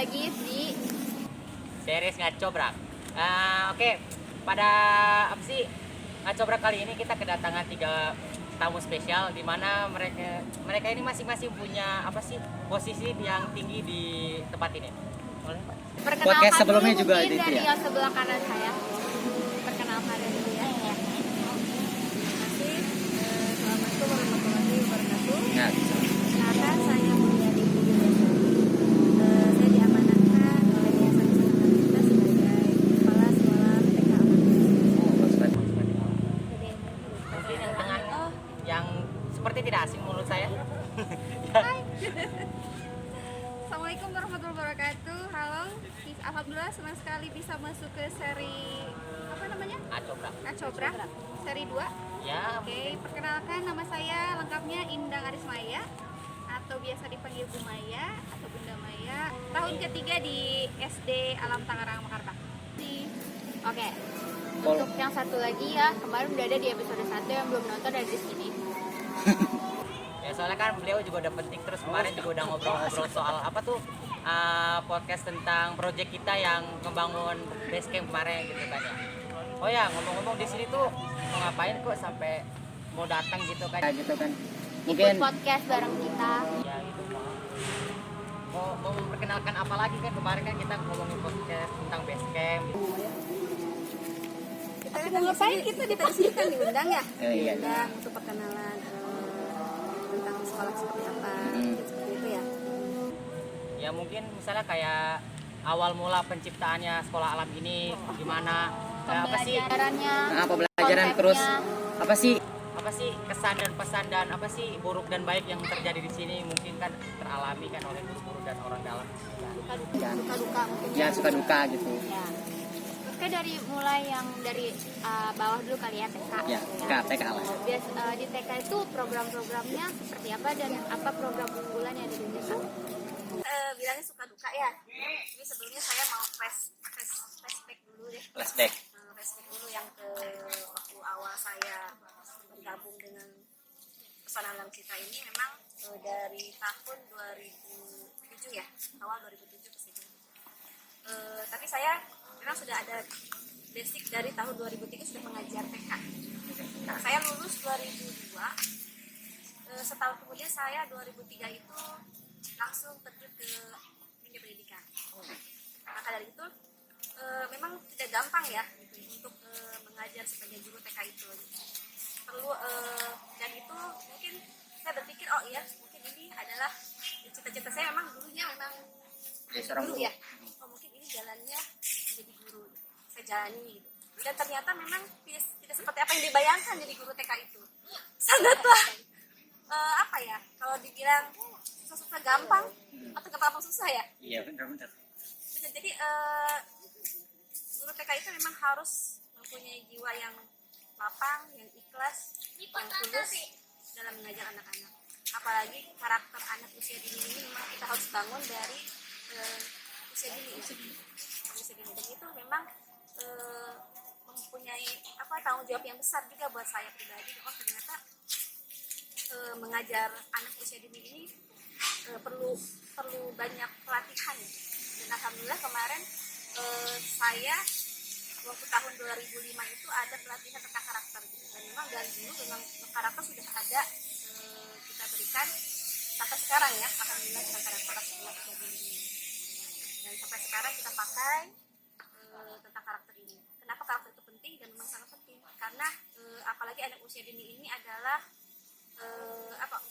lagi di series Ngacobrak. Oke, pada apa sih Ngacobrak kali ini kita kedatangan 3 tamu spesial, di mana mereka ini masing-masing punya apa sih posisi yang tinggi di tempat ini. Boleh, Pak? perkenalkan Podcast sebelumnya dulu juga mungkin itu dari ya? yang sebelah kanan saya. Perkenalkan dulu ya. Terima kasih. Assalamualaikum warahmatullahi wabarakatuh. Ya, bisa. Perkenalkan saya Mulyadi Indonesia. Saya diamanatkan oleh Yayasan Nusantara kita sebagai kepala sekolah TK Mungkin yang tengah yang seperti tidak asing menurut saya. Assalamualaikum warahmatullahi wabarakatuh. Halo, alhamdulillah senang sekali bisa masuk ke seri apa namanya? Ngacobrak. Ngacobrak seri 2. Ya, Oke, perkenalkan nama saya lengkapnya Indang Arismaya atau biasa dipanggil Bu Maya atau Bunda Maya. Tahun ketiga di SD Alam Tangerang Mekarta. Oke. Untuk yang satu lagi ya, kemarin udah ada di episode 1 yang belum nonton dari di sini. ya soalnya kan beliau juga udah penting, terus kemarin juga udah ngobrol-ngobrol soal apa tuh podcast tentang project kita yang membangun base camp kemarin gitu kan ya. Oh ya, ngomong-ngomong di sini tuh mau ngapain kok sampai mau datang gitu kan? Ya, gitu kan. Ikut Mungkin podcast bareng kita. Ya gitu mau memperkenalkan apa lagi kan, kemarin kan kita ngomongin podcast tentang base camp gitu. Kita mau ngapain kita di sini kan diundang ya? iya. Diundang untuk perkenalan tentang sekolah seperti apa, seperti itu ya. Ya mungkin misalnya kayak awal mula penciptaannya sekolah alam ini gimana? Apa sih Pembelajarannya, pembelajaran konsepnya. terus apa sih kesan dan pesan dan apa sih buruk dan baik yang terjadi di sini, mungkin kan teralami kan oleh guru dan orang dalam. Duka-duka mungkin. ya suka duka gitu. Ya. Oke, dari mulai yang dari bawah dulu kali ya, TK. Ya, TK lah. Di TK itu program-programnya seperti apa dan apa program unggulan yang ada di TK? Bilangnya suka duka ya. Ini sebelumnya saya mau flashback dulu deh. Flashback. Flashback dulu yang ke waktu awal saya bergabung dengan Pesona Alam Cita ini. Memang dari tahun 2007 ya, awal 2007 ke sini. Tapi saya memang sudah ada basic dari tahun 2003 sudah mengajar TK. Saya lulus 2002. Setahun kemudian saya 2003 itu langsung terjun ke dunia pendidikan. Maka dari itu memang tidak gampang ya gitu, untuk mengajar sebagai guru TK itu. Perlu dan itu mungkin saya berpikir oh iya mungkin ini adalah cita-cita saya, memang dulunya memang guru ya. Oh mungkin ini jalannya menjadi guru. Saya jalani gitu. Dan ternyata memang tidak seperti apa yang dibayangkan jadi guru TK itu. Sangatlah apa ya, kalau dibilang susah-susah gampang atau gampang susah ya. Iya, benar. Jadi guru TK itu memang harus mempunyai jiwa yang lapang, yang ikhlas, yang tulus dalam mengajar anak-anak. Apalagi karakter anak usia dini ini memang kita harus bangun dari usia dini. Dan itu memang mempunyai tanggung jawab yang besar juga buat saya pribadi. Oh ternyata mengajar anak usia dini ini perlu banyak pelatihan. Dan alhamdulillah kemarin saya waktu tahun 2005 itu ada pelatihan tentang karakter gitu. Dan memang dari dulu memang karakter sudah ada kita berikan sampai sekarang ya, alhamdulillah tentang karakter sudah ini. Dan sampai sekarang kita pakai tentang karakter ini. Kenapa karakter itu penting? Dan memang sangat penting karena apalagi anak usia dini ini adalah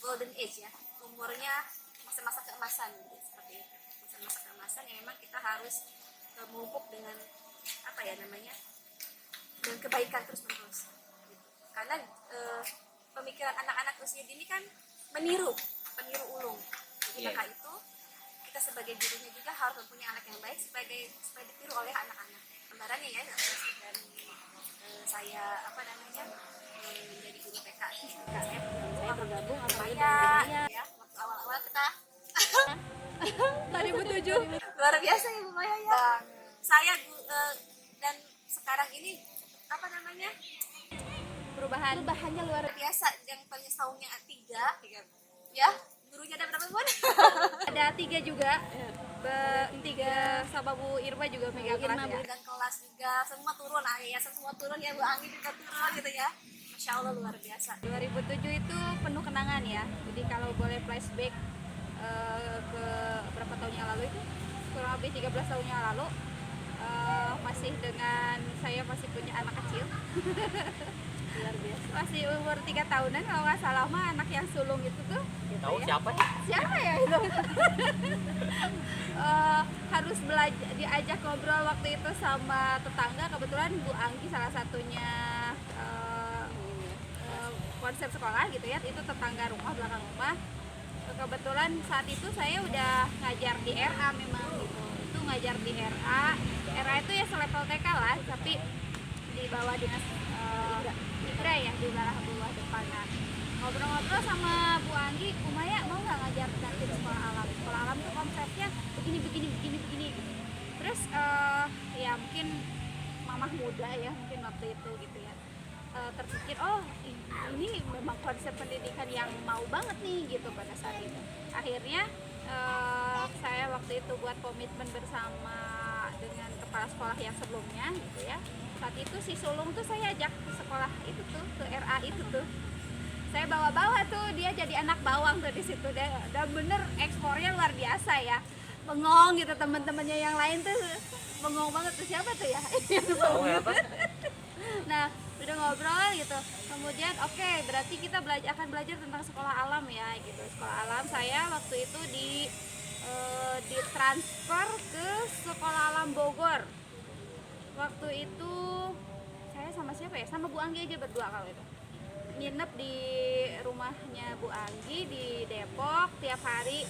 golden age ya, umurnya masa-masa keemasan gitu, seperti itu. Masa-masa keemasan yang memang kita harus memupuk dengan dengan kebaikan terus-menerus gitu. Karena pemikiran anak-anak usia dini kan meniru ulung. Jadi maka itu kita sebagai gurunya juga harus mempunyai anak yang baik supaya ditiru oleh anak-anak. Gambarannya ya dari saya menjadi guru TK. Saya bergabung sama ya waktu awal-awal kita 2007. luar biasa ya Bu Maya ya. Saya dan sekarang ini perubahannya luar biasa. Yang paling saungnya 3 ya, gurunya ada berapa pun? Ada 3 juga. bertiga sama Bu Irma juga megang kelas ya. dan kelas juga semua turun, yayasan semua turun ya, Bu Anggi juga turun gitu ya. Masya Allah luar biasa. 2007 itu penuh kenangan ya. Jadi kalau boleh flashback ke berapa tahun yang lalu itu, kurang lebih 13 tahun yang lalu, masih dengan saya masih punya anak kecil. Luar biasa. Masih umur 3 tahunan kalau nggak salah mah, anak yang sulung itu tuh. Gitu Tahu ya. siapa sih? Siapa ya itu? Harus belajar, diajak ngobrol waktu itu sama tetangga, kebetulan Bu Anggi salah satunya konsep sekolah gitu ya, itu tetangga rumah, belakang rumah. Kebetulan saat itu saya udah ngajar di RA memang gitu, itu ngajar di RA itu ya selevel TK lah, tapi di bawah dinas Indra ya, di bawah depan. Nah, ngobrol-ngobrol sama Bu Anggi, Umaya mau nggak ngajar nanti di sekolah alam? Sekolah alam tuh konsepnya begini gitu. Terus ya mungkin mamah muda ya mungkin waktu itu gitu ya, terpikir oh ini memang konsep pendidikan yang mau banget nih gitu pada saat itu. Akhirnya saya waktu itu buat komitmen bersama dengan kepala sekolah yang sebelumnya gitu ya. Saat itu si sulung tuh saya ajak ke sekolah itu tuh, ke RA itu tuh. Saya bawa-bawa tuh, dia jadi anak bawang tuh di situ. Dan bener ekspornya luar biasa ya. Bengong gitu, teman-temannya yang lain tuh bengong banget tuh, siapa tuh ya? Oh, apa? Nah, udah ngobrol gitu. Kemudian oke, berarti kita akan belajar tentang sekolah alam ya gitu. Sekolah alam saya waktu itu ditransfer ke sekolah alam Bogor. Waktu itu saya sama siapa ya? Sama Bu Anggi aja berdua kalau itu. Nginep di rumahnya Bu Anggi di Depok, tiap hari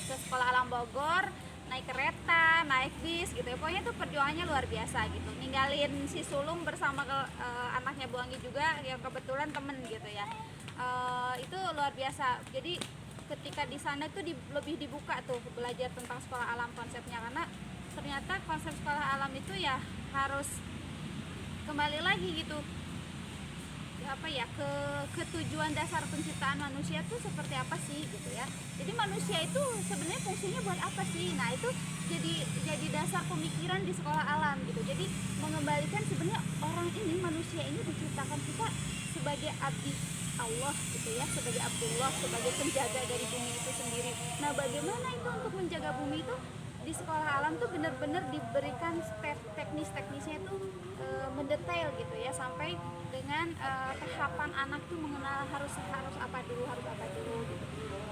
ke sekolah alam Bogor, naik kereta, naik bis gitu ya. Pokoknya tuh perjuangannya luar biasa gitu. Ninggalin si sulung bersama anaknya Bu Anggi juga yang kebetulan temen gitu ya. Itu luar biasa. Jadi ketika di sana tuh lebih dibuka tuh belajar tentang sekolah alam konsepnya, karena ternyata konsep sekolah alam itu ya harus kembali lagi gitu apa ya ke tujuan dasar penciptaan manusia tuh seperti apa sih gitu ya. Jadi manusia itu sebenarnya fungsinya buat apa sih? Nah, itu jadi dasar pemikiran di sekolah alam gitu. Jadi mengembalikan sebenarnya orang ini, manusia ini diciptakan kita sebagai abdi Allah gitu ya, sebagai Abdullah, sebagai penjaga dari bumi itu sendiri. Nah, bagaimana itu untuk menjaga bumi itu? Di sekolah alam tuh benar-benar diberikan teknis-teknisnya itu mendetail gitu ya, sampai dengan tahapan anak tuh mengenal harus apa dulu gitu.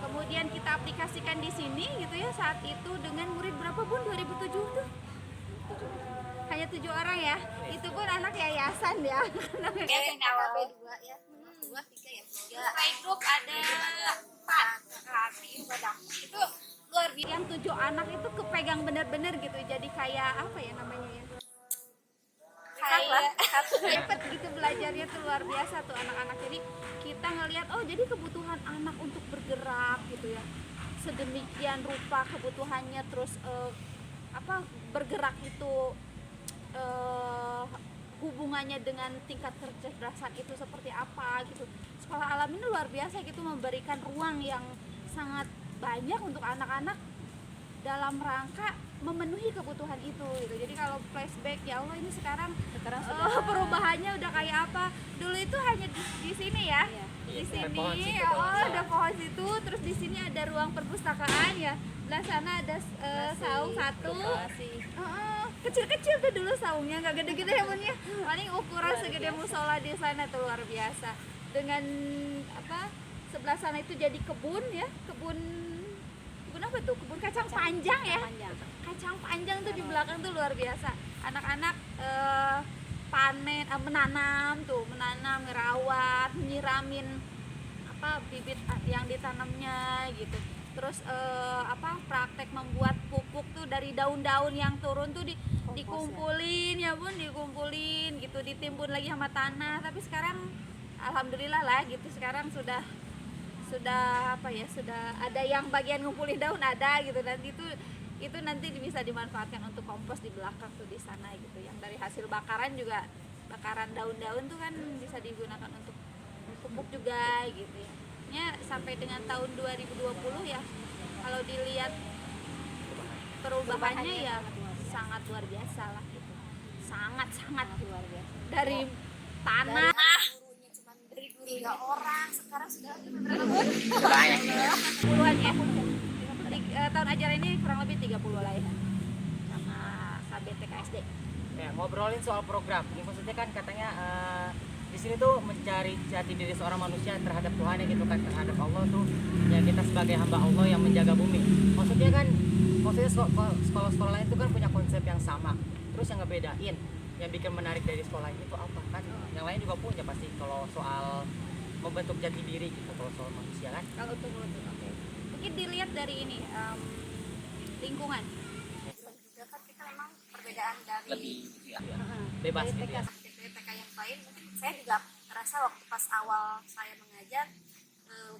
Kemudian kita aplikasikan di sini gitu ya, saat itu dengan murid berapa Bun? 2007 tuh hanya 7 orang ya, itu pun anak yayasan ya. Yayasan KKB 2 ya, 2, 3 ya, 3. Playgroup ada 4 itu luar biasa. Yang 7 anak itu kepegang bener-bener gitu, jadi kayak apa ya namanya ya, kayak cepet gitu belajarnya tuh luar biasa tuh anak-anak. Jadi kita ngelihat oh jadi kebutuhan anak untuk bergerak gitu ya, sedemikian rupa kebutuhannya, terus bergerak itu hubungannya dengan tingkat kecerdasan itu seperti apa gitu. Sekolah alam ini luar biasa gitu, memberikan ruang yang sangat banyak untuk anak-anak dalam rangka memenuhi kebutuhan itu gitu. Jadi kalau flashback ya Allah ini sekarang perubahannya udah kayak apa. Dulu itu hanya di sini ya. Di sini ada pohon situ, terus di sini ada ruang perpustakaan ya. Belah sana ada saung satu. Kecil-kecil tuh dulu saungnya, nggak gede-gede ya Bun ya. Paling ukuran segede musola di sana tuh luar biasa. Dengan sebelah sana itu jadi kebun ya, kebun apa tuh? Kebun kacang panjang ya. Kacang panjang tuh di belakang tuh luar biasa. Anak-anak panen, menanam, ngerawat, nyiramin bibit yang ditanamnya gitu. Terus praktek membuat pupuk tuh dari daun-daun yang turun tuh dikumpulin ya Bun, dikumpulin gitu, ditimbun lagi sama tanah. Tapi sekarang alhamdulillah lah gitu, sekarang sudah ada yang bagian ngumpulin daun ada gitu, dan itu nanti bisa dimanfaatkan untuk kompos di belakang tuh di sana gitu. Yang dari hasil bakaran juga, bakaran daun-daun tuh kan bisa digunakan untuk pupuk juga gitu ya. Sampai dengan tahun 2020 ya, kalau dilihat perubahannya ya sangat luar biasa lah gitu, sangat luar biasa. Dari tanah Gurunya cuma 3 orang, sekarang sudah berapa pun? Banyak. puluhan ya. Tahun ajaran ini kurang lebih 30 lah ya sama KBTKSD. Ya, ngobrolin soal program. Ini maksudnya kan katanya di sini tuh mencari jati diri seorang manusia terhadap Tuhan ya gitu kan, terhadap Allah tuh ya kita sebagai hamba Allah yang menjaga bumi. Maksudnya sekolah-sekolah lain itu kan punya konsep yang sama. Terus yang ngebedain, yang bikin menarik dari sekolah ini tuh apa kan? Yang lain juga punya pasti kalau soal membentuk jati diri gitu, kalau soal manusia kan. Kalau untuk oke. Mungkin dilihat dari ini lingkungan. Juga kan kita memang perbedaan dari Lebih ya. Bebas Dari gitu ya. TK yang lain. Mungkin saya juga merasa waktu pas awal saya mengajar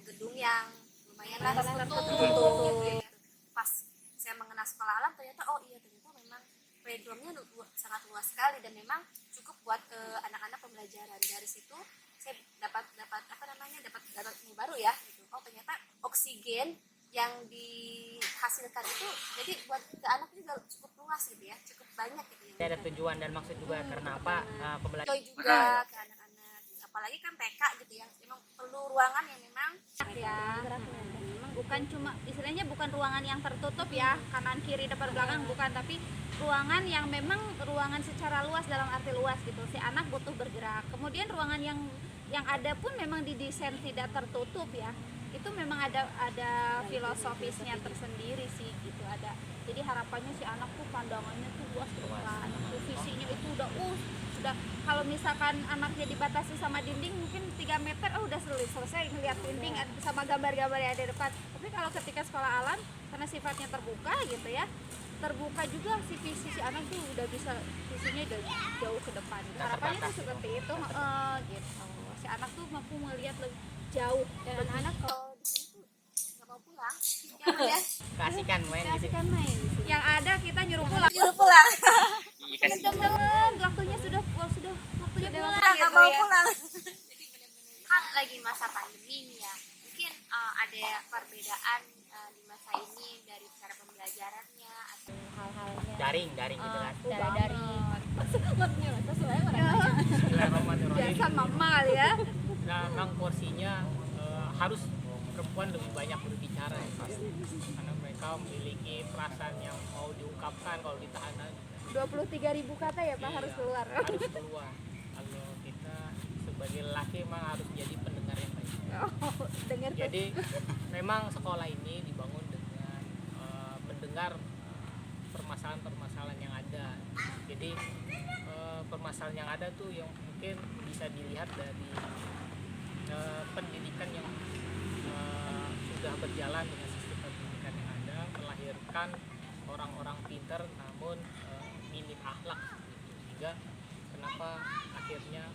gedung yang lumayan lah tertutup gitu. Pas saya mengenal sekolah alam ternyata ternyata memang playgroundnya sangat luas sekali dan memang cukup buat anak-anak pembelajaran. Dari situ saya dapat ilmu baru ya gitu. Ternyata oksigen yang dihasilkan itu jadi buat ke anak juga cukup luas gitu ya, cukup banyak gitu ya. Ada tujuan dan maksud juga karena apa pembelajaran. Joy juga ke anak-anak, apalagi kan TK gitu ya, memang perlu ruangan yang memang Ya, memang bukan cuma istilahnya bukan ruangan yang tertutup ya, kanan kiri depan belakang bukan, tapi ruangan yang memang ruangan secara luas dalam arti luas gitu. Si anak butuh bergerak. Kemudian ruangan yang ada pun memang didesain tidak tertutup ya. Itu memang ada filosofisnya tersendiri sih gitu. Jadi harapannya si anak tuh pandangannya tuh luas ke depan, tuh visinya itu udah kalau misalkan anaknya dibatasi sama dinding mungkin 3 meter udah selesai ngeliat dinding sama gambar-gambar yang ada di depan. Tapi kalau ketika sekolah alam karena sifatnya terbuka gitu ya, terbuka juga visi si anak tuh udah bisa visinya udah jauh ke depan. Harapannya tuh seperti itu gitu. Si anak tuh mampu melihat lebih jauh dan anak kalau di sini tuh nggak mau pulang ya Kasihkan main di sini. kan main di sini. Yang ada kita nyuruh pulang. nyuruh pulang Iya, kasih. Teman-teman, waktunya sudah waktunya pulang nggak gitu mau ya. pulang kan lagi masa pandemi ya, mungkin ada perbedaan di masa ini dari cara pembelajarannya atau Hal-halnya Daring gitu kan. dari Bismillahirrahmanirrahim. biasa mama kali ya. Nah, memang porsinya harus perempuan lebih banyak berbicara ya pasti, karena mereka memiliki perasaan yang mau diungkapkan. Kalau ditahan aja 23.000 kata ya Pak Iya, harus keluar. harus keluar. Kalau kita sebagai laki memang harus jadi pendengar yang baik. Dengar tuh. Jadi memang sekolah ini dibangun dengan mendengar permasalahan-permasalahan yang ada. Jadi permasalahan yang ada tuh yang mungkin bisa dilihat dari pendidikan yang sudah berjalan dengan sistem pendidikan yang ada, melahirkan orang-orang pintar namun minim akhlak gitu. Sehingga kenapa akhirnya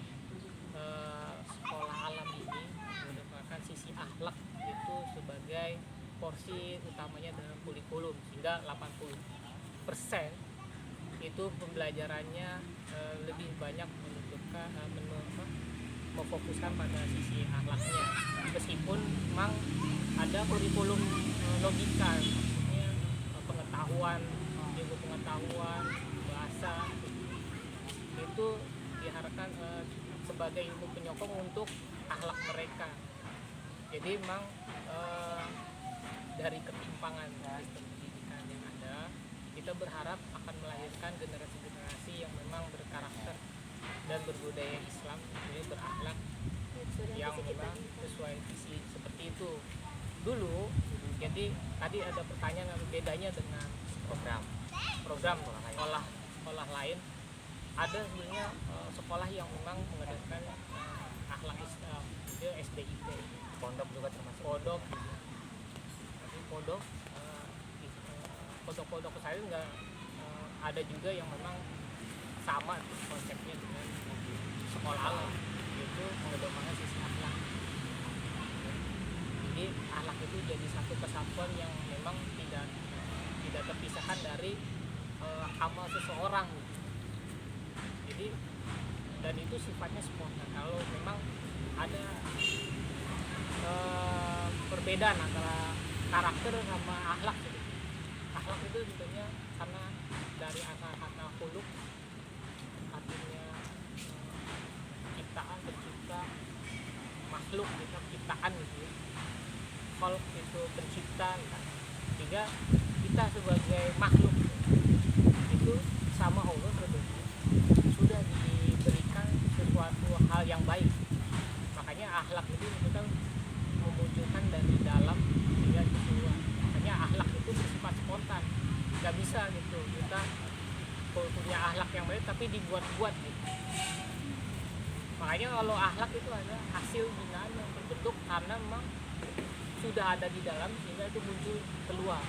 sekolah alam ini merupakan sisi akhlak itu sebagai porsi utamanya dalam kurikulum, sehingga 80% itu pembelajarannya lebih banyak memfokuskan pada sisi akhlaknya, meskipun memang ada kurikulum logika, maksudnya pengetahuan, ilmu pengetahuan, bahasa itu diharapkan sebagai ilmu penyokong untuk akhlak mereka. Jadi memang dari ketimpangan sistem pendidikan yang ada, kita berharap akan melahirkan generasi-generasi yang memang berkarakter dan berbudaya Islam, jadi berakhlak yang memang sesuai visi seperti itu. Dulu, jadi tadi ada pertanyaan bedanya dengan program sekolah lain. Ada sebenarnya sekolah yang memang mengadakan akhlak Islam, itu SDIP, Pondok juga termasuk. pondok. Tapi pondok-pondok saya nggak ada juga yang memang sama konsepnya dengan sekolah alam, yaitu mengedepankan sisi akhlak. Jadi akhlak itu jadi satu kesatuan yang memang tidak terpisahkan dari amal seseorang. Jadi dan itu sifatnya spontan. Kalau memang ada perbedaan antara karakter sama akhlak akhlak itu sebenarnya karena dari kata khuluq, artinya ciptaan, tercipta, makhluk gitu, ciptaan gitu ya. Khalq itu pencipta gitu. Sehingga kita sebagai makhluk itu sama Allah sebetulnya sudah diberikan sesuatu hal yang baik. Makanya akhlak itu kita memunculkan dari dalam hingga ke keluar. Makanya akhlak itu bersifat spontan, nggak bisa gitu kita punya akhlak yang baik tapi dibuat-buat gitu. Makanya kalau akhlak itu ada hasil binaan yang terbentuk karena memang sudah ada di dalam sehingga itu muncul keluar.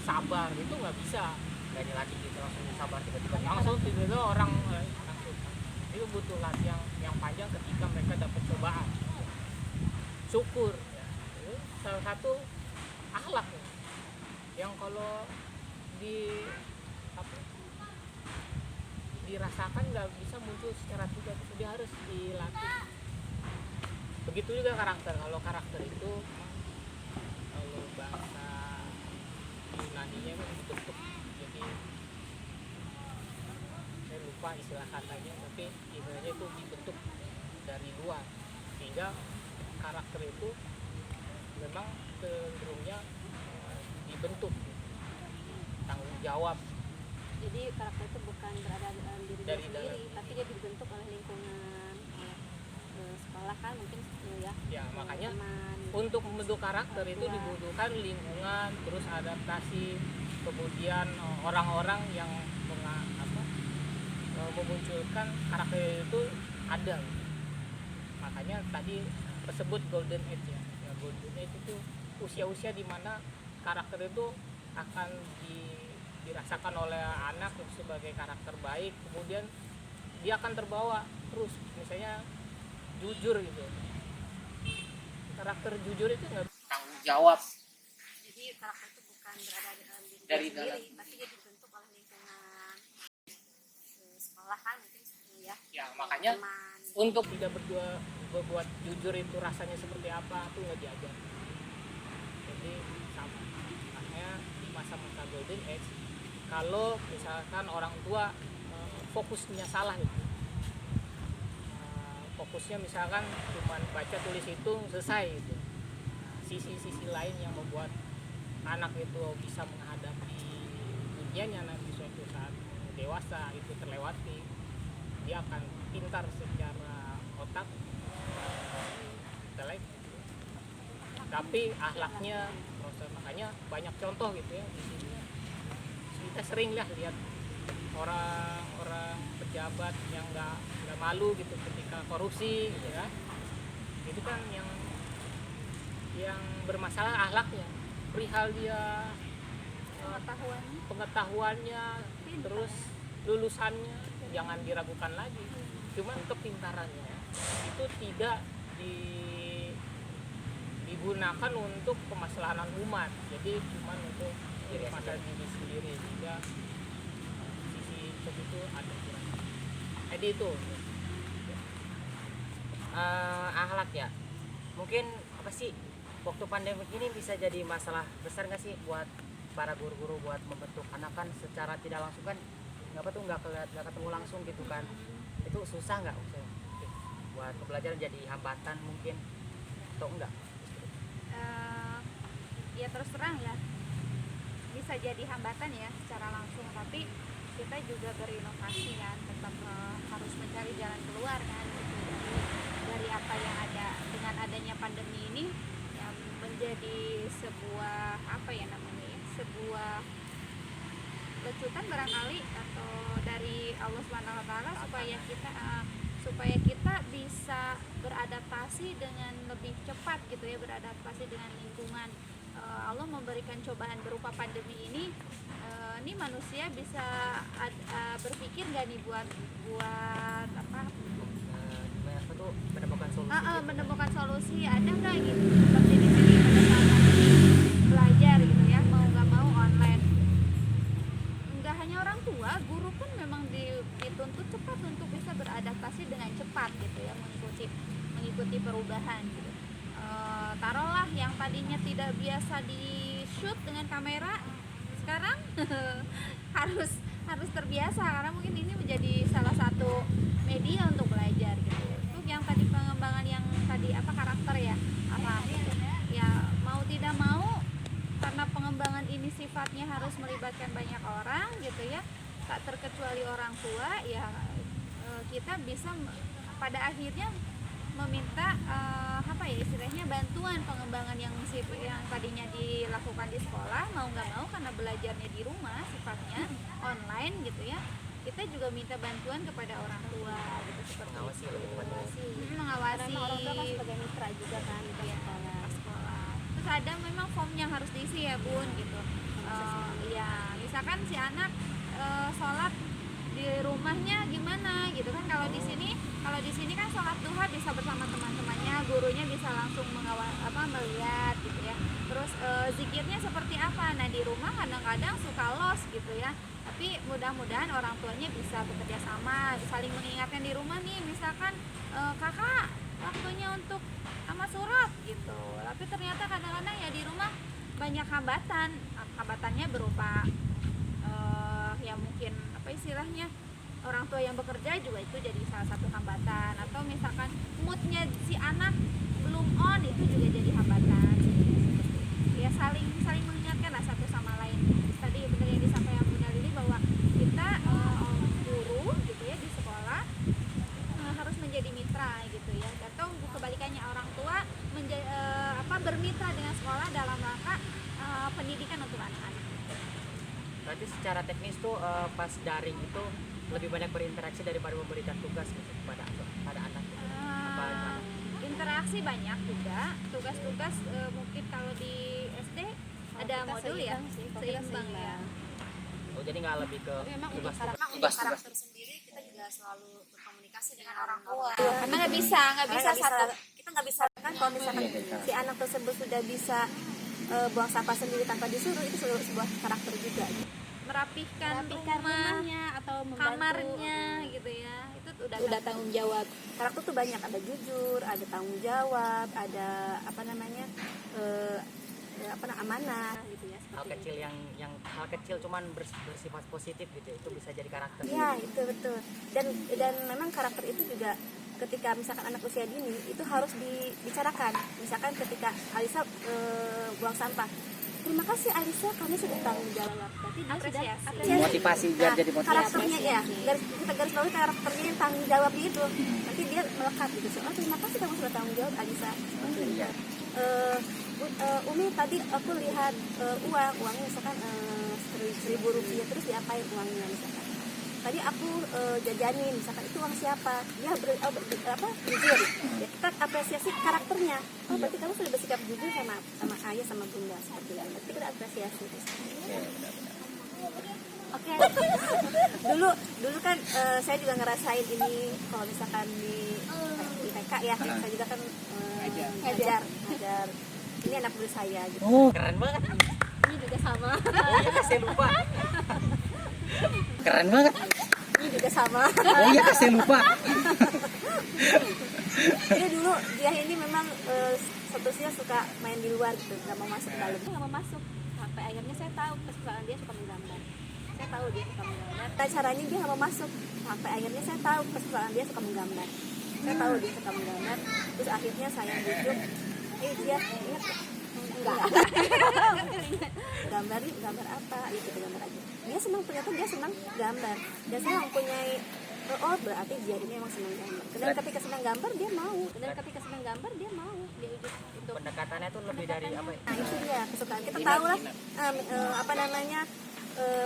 Sabar itu nggak bisa, nggak dilatih gitu langsung sabar tiba-tiba langsung tiba-tiba orang langsung. Itu butuh latihan yang panjang ketika mereka dapat cobaan. Syukur ya. Itu salah satu akhlak ya. Yang kalau di apa, dirasakan nggak bisa muncul secara tiba, dia harus dilatih. Begitu juga karakter. Kalau karakter itu kalau bahasa Yunaninya kan dibentuk, jadi saya lupa istilah katanya, tapi istilahnya itu dibentuk dari luar sehingga karakter itu memang cenderungnya dibentuk, tanggung jawab. Jadi karakter itu bukan berada dalam diri Dari dia sendiri, dalam. tapi dia dibentuk oleh lingkungan, oleh sekolah kan mungkin ya. Ya makanya Teman. untuk membentuk karakter itu Iya. dibutuhkan lingkungan, terus adaptasi, kemudian orang-orang yang memunculkan karakter itu ada. Makanya tadi tersebut golden age ya. Golden age itu usia-usia di mana karakter itu akan dirasakan oleh anak sebagai karakter baik, kemudian dia akan terbawa terus, misalnya jujur gitu. Karakter jujur itu nggak tanggung jawab. Jadi karakter itu bukan berada dalam diri Dari dia sendiri, tapi dia dibentuk oleh lingkungan, sekolah kan mungkin ya. Ya makanya Teman. untuk tidak berbuat jujur itu rasanya seperti apa itu nggak diajar. Jadi sama. Makanya di masa-masa golden age, kalau misalkan orang tua fokusnya salah gitu, fokusnya misalkan cuma baca tulis hitung selesai gitu. Sisi-sisi lain yang membuat anak itu bisa menghadapi dunianya nanti suatu saat dewasa itu terlewati, dia akan pintar secara otak, intelek, tapi akhlaknya proses. Makanya banyak contoh gitu ya di sini. Kita sering lah lihat orang-orang pejabat yang nggak malu gitu ketika korupsi gitu kan. Itu kan yang bermasalah akhlaknya, perihal dia pengetahuannya terus lulusannya jangan diragukan lagi, cuman kepintarannya itu tidak digunakan untuk kemaslahatan umat, jadi cuman untuk diri sendiri, sehingga sisi itu ada kurang. Jadi itu akhlak ya, mungkin apa sih waktu pandemi ini bisa jadi masalah besar nggak sih buat para guru-guru buat membentuk anak kan secara tidak langsung kan nggak ketemu langsung gitu kan, itu susah nggak buat pelajaran, jadi hambatan mungkin atau enggak? Ya terus terang ya bisa jadi hambatan ya secara langsung, tapi kita juga berinovasi kan, tetap harus mencari jalan keluar kan gitu. Dari apa yang ada, dengan adanya pandemi ini yang menjadi sebuah apa ya namanya ya, sebuah lecutan barangkali atau dari Allah SWT supaya kita bisa beradaptasi dengan lebih cepat gitu ya, beradaptasi dengan lingkungan. Allah memberikan cobaan berupa pandemi ini manusia bisa berpikir nggak nih buat apa menemukan solusi gitu. menemukan solusi, ada nggak gitu seperti di sini pada saat pandemi belajar gitu ya, mau nggak mau online. Nggak hanya orang tua, guru pun memang dituntut cepat untuk bisa beradaptasi dengan cepat gitu ya, mengikuti perubahan gitu. Taruhlah yang tadinya tidak biasa di shoot dengan harus harus terbiasa, karena mungkin ini menjadi salah satu media untuk belajar gitu. Untuk yang tadi pengembangan yang tadi karakter ya, gitu. Ya mau tidak mau, karena pengembangan ini sifatnya harus melibatkan banyak orang gitu ya, tak terkecuali orang tua ya, kita bisa pada akhirnya meminta istilahnya bantuan pengembangan yang tadinya dilakukan di sekolah, mau nggak mau karena belajarnya di rumah sifatnya online gitu ya, kita juga minta bantuan kepada orang tua gitu, seperti Mengawasi itu. lebih tepatnya. Mengawasi. Karena orang tua kan sebagai mitra juga kan di Iya, sekolah. sekolah. Terus ada memang form yang harus diisi ya Bun gitu. Ya misalkan si anak sholat di rumahnya gimana gitu kan, kalau di sini kan sholat duha bisa bersama teman-temannya, gurunya bisa langsung melihat gitu ya. Terus zikirnya seperti apa, nah di rumah kadang-kadang suka los gitu ya, tapi mudah-mudahan orang tuanya bisa bekerja sama, saling mengingatkan di rumah nih, misalkan kakak waktunya untuk sama surat gitu, tapi ternyata kadang-kadang ya di rumah banyak hambatannya berupa ya mungkin istilahnya orang tua yang bekerja juga itu jadi salah satu hambatan, atau misalkan moodnya si anak belum on itu juga jadi hambatan, ya saling mengingatkan lah satu sama lain. Tadi benar yang disampaikan Bunda Lili bahwa kita guru gitu ya di sekolah harus menjadi mitra gitu ya, atau kebalikannya orang tua bermitra dengan sekolah dalam rangka pendidikan untuk anak-anak. Berarti secara teknis tuh pas daring itu lebih banyak berinteraksi daripada memberikan tugas gitu kepada anak. Interaksi banyak juga, tugas-tugas mungkin kalau di SD ada modul ya, seimbang ya. Oh jadi nggak lebih ke Memang untuk tugas. karakter sendiri kita juga selalu berkomunikasi dengan orang tua. Karena nggak bisa Kita nggak bisa kan kalau misalkan si anak tersebut sudah bisa buang sampah sendiri tanpa disuruh, itu sebuah karakter juga. Merapikan rumahnya atau membantu, kamarnya gitu ya, itu udah tanggung jawab. Karakter tuh banyak, ada jujur, ada tanggung jawab, ada amanah gitu ya. Hal kecil yang hal kecil cuman bersifat positif gitu, itu bisa jadi karakter. Ya itu betul. Dan memang karakter itu juga ketika misalkan anak usia dini itu harus dibicarakan. Misalkan ketika Alisa buang sampah, terima kasih Alisa, kami sudah tanggung jawab. Berarti dia apresiasi. Motivasi biar jadi motivasi. Karakternya ya, kita garis bawahi karakternya yang tanggung jawab itu. Nanti dia melekat gitu. Oh terima kasih kamu sudah tanggung jawab Alisa. Iya. Umi tadi aku lihat uangnya misalkan 1.000 rupiah, terus diapain uangnya misalkan. Tadi aku jajanin misalkan, itu uang siapa? Dia jujur. Ya, kita apresiasi karakternya. Oh berarti kamu sudah bersikap jujur sama ayah sama bunda seperti itu. Berarti kita apresiasi. Oke. Dulu kan saya juga ngerasain ini kalau misalkan di TK ya, saya juga kan ngajar. Ini anak murid saya gitu. Oh, Keren banget. Ini juga sama. Oh iya saya lupa. keren banget. Ini juga sama. Oh iya, saya lupa. Jadi dulu dia ini memang statusnya suka main di luar gitu, nggak mau masuk ke dalam. Dia nggak mau masuk. Sampai akhirnya saya tahu kesukaan dia suka menggambar. Saya tahu dia suka menggambar. Nah, caranya dia nggak mau masuk. Sampai akhirnya saya tahu kesukaan dia suka menggambar. Saya tahu dia suka menggambar. Terus akhirnya saya bujuk, dia ingat enggak. gambar apa? Gitu gambar aja. Dia senang, ternyata dia senang gambar. Dan saya mempunyai berarti dia ini emang senang gambar. Dan ketika senang gambar dia mau. Dia itu Pendekatannya tuh lebih dari apa ya? Nah itu dia kesukaan. Kita tahu lah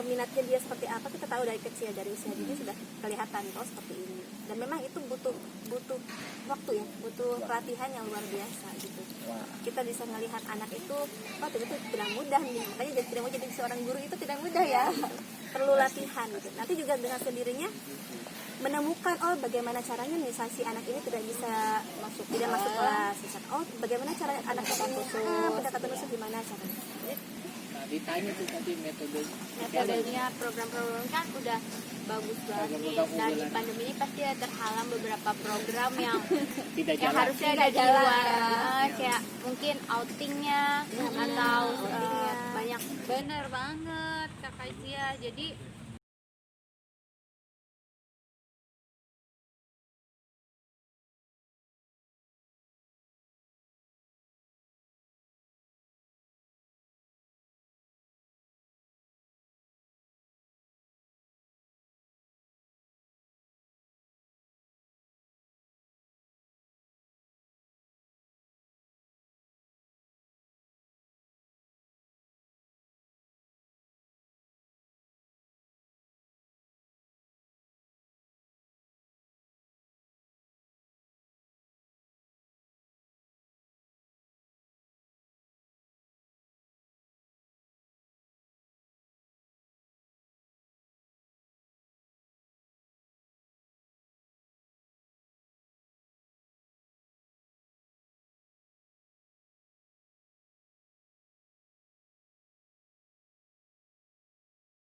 minatnya dia seperti apa, kita tahu dari kecil, dari usia dini sudah kelihatan kalau seperti ini. Dan memang itu butuh waktu ya, butuh pelatihan yang luar biasa gitu. Kita bisa melihat anak itu, ternyata tidak mudah nih. Makanya tidak mau jadi seorang guru itu tidak mudah ya. Perlu latihan gitu. Nanti juga dengan sendirinya menemukan bagaimana caranya misalnya si anak ini tidak masuk kelas misalkan, bagaimana cara anak pendekatan khusus gimana caranya. Nah ditanya tuh tadi metodenya Metodenya program kan udah bagus banget. Dan di pandemi ini pasti ya terhalang beberapa program yang Tidak yang jalan. harusnya ada di luar, kayak mungkin outingnya atau banyak. Bener banget Kakak Cia. Jadi